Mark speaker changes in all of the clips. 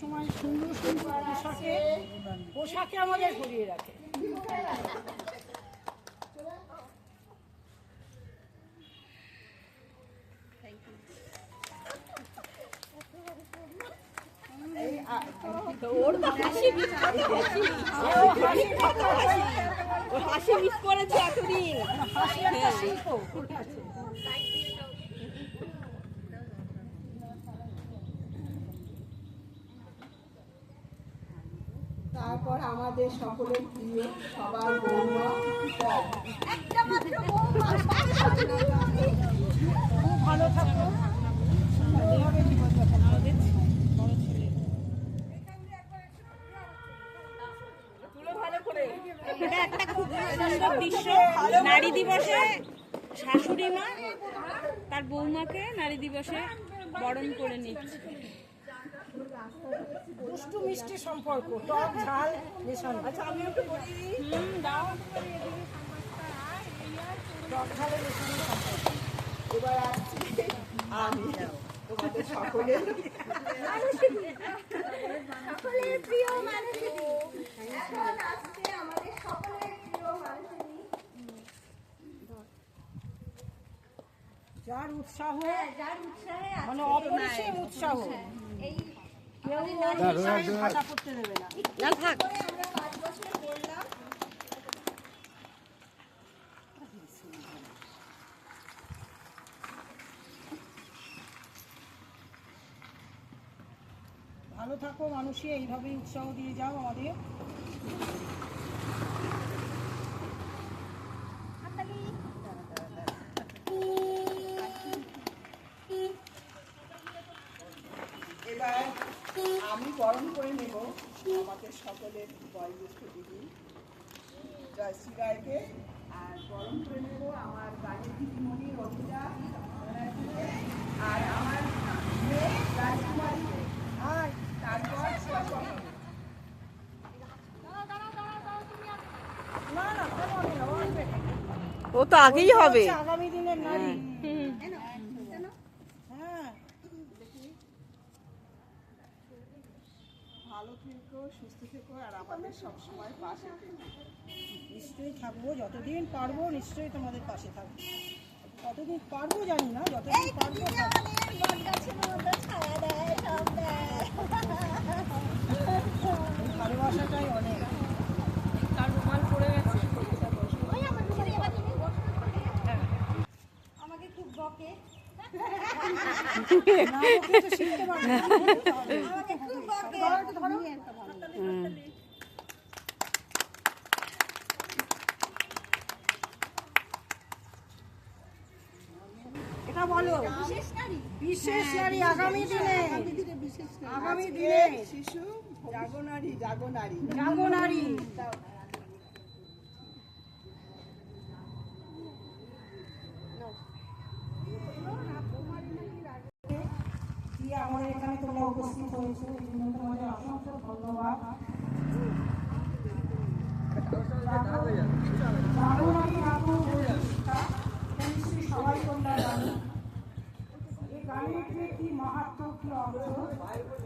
Speaker 1: সবসময় সুন্দর সুন্দর পোশাকে আমাদের ঘুরিয়ে রাখে।
Speaker 2: ওর হাসি মিস করেছে এতদিন।
Speaker 3: তারপর আমাদের সকলের প্রিয় সবার বৌমা, একটা মাত্র বৌমা।
Speaker 1: খুব ভালো থাকো, সুন্দরভাবে জীবনযাপন আমাদের বড় ছেলে।
Speaker 2: এটা একটা খুব সুন্দর দৃশ্য। নারী দিবসে শাশুড়ি মা তার বৌমাকে নারী দিবসে বরণ করে নিচ্ছে।
Speaker 1: দুষ্টু মিষ্টি সম্পর্ক, টক ঝাল মেশানো।
Speaker 3: আচ্ছা আমি একটু বলি,
Speaker 1: টক ঝালে মেশানো সম্পর্ক।
Speaker 3: এবার আসছি আমি তোমাদের সকলের প্রিয় মানুষেরই। এখন আসছে আমাদের সকলের প্রিয় মানুষেরই,
Speaker 1: যার উৎসাহ,
Speaker 3: যার উৎসাহে
Speaker 1: মানে অপরিসীম উৎসাহ,
Speaker 3: এই
Speaker 1: কেউ ভাষা করতে দেবে না।
Speaker 3: আমরা 5 বছর পড়লাম।
Speaker 1: ভালো থাকো মানুষই, এইভাবেই উৎসাহ দিয়ে যাও আমাদের।
Speaker 3: এবার আমি বরণ করে নেব আমাদের সকলের বয়োজ্যেষ্ঠ দিদি জয়শ্রী রায়কে, আর বরণ করে নেব আমার বাড়ির দিদিমণি রবিদা ব্যানার্জিকে, আর আমার মেয়ে রাজকুমারীকে। আর তারপর
Speaker 1: না না, কেন হবে না, ও আসবে।
Speaker 2: ও তো আগেই হবে।
Speaker 1: আগামী দিনের নারী। হ্যাঁ,
Speaker 3: ভালো থেকো, সুস্থ থেকো, আর আমাদের সবসময় পাশে থেকো।
Speaker 1: নিশ্চয়ই থাকবো, যতদিন পারবো নিশ্চয়ই তোমাদের পাশে থাকবো। কতদিন পারবো জানি না, যতদিন পারবো থাকবো। এই ভালোবাসাটাই অনেক।
Speaker 3: আমাকে খুব বকে,
Speaker 1: না, ওকে তো শিখতে পারবে না।
Speaker 3: আমাকে খুব বকে।
Speaker 1: এটা বলো,
Speaker 3: বিশেষ নারী,
Speaker 1: বিশেষ নারী আগামী দিনে, আগামী দিনে
Speaker 3: শিশু জাগো নারী, জাগো নারী,
Speaker 1: জাগো নারী। কি আমাদের এখানে তোমরা উপস্থিত হয়েছো, এই জন্য তোমাদের অসংখ্য ধন্যবাদ। জাগো নারী ঠাকুর প্রতিষ্ঠা, এটা নিশ্চয়ই সবাই তোমরা জানো। এই গানের যে কি মাহাত্ম, কি অর্থ,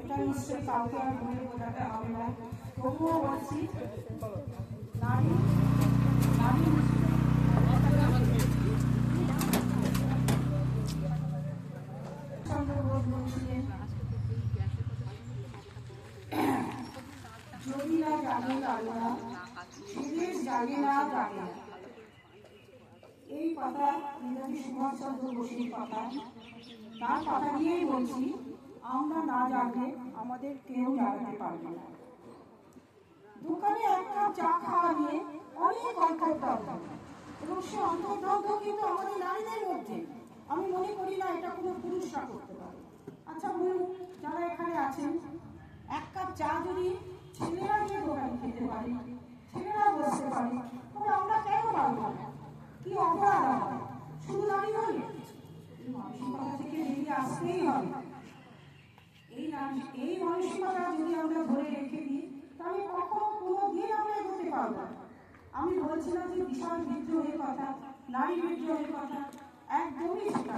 Speaker 1: এটা নিশ্চয়ই কাউকে আর বলে বোঝাতে হবে না। তবুও বলছি, নারী নারী চন্দ্রবোধ বলছিলেন, যদি না জাগে জাগে না, সেদেশ জাগে না জাগে না। এই কথা নেতাজি সুভাষচন্দ্র বসুর কথা। তার কথা দিয়েই বলছি, আমরা না জাগলে আমাদের কেউ জাগাতে পারবে না। দোকানে এক কাপ চা খাওয়া নিয়ে অনেক অন্তর্দ্বন্দ্ব, এবং সে অন্তর্দ্বন্দ্ব কিন্তু আমাদের নারীদের মধ্যে। আমি মনে করি না এটা কোনো পুরুষরা করতে পারে। আচ্ছা বলুন, যারা এখানে আছেন, এক কাপ চা যদি ছেলেরা গিয়ে দোকানে খেতে পারে, ছেলেরা বসতে পারে, তবে আমরা কেন পারবো না? কি অপরাধ আমাদের? শুধু নারী হলে এই মানসিকতা থেকে বেরিয়ে আসতেই হবে। এই মানসিকতা যদি আমরা ধরে রেখে দিই, তাহলে কখনো কোনো দিন আমরা এগোতে পারবো না। আমি বলছিলাম যে বিশাল বিদ্রোহের কথা, নারী বিদ্রোহের কথা, একদমই সেটা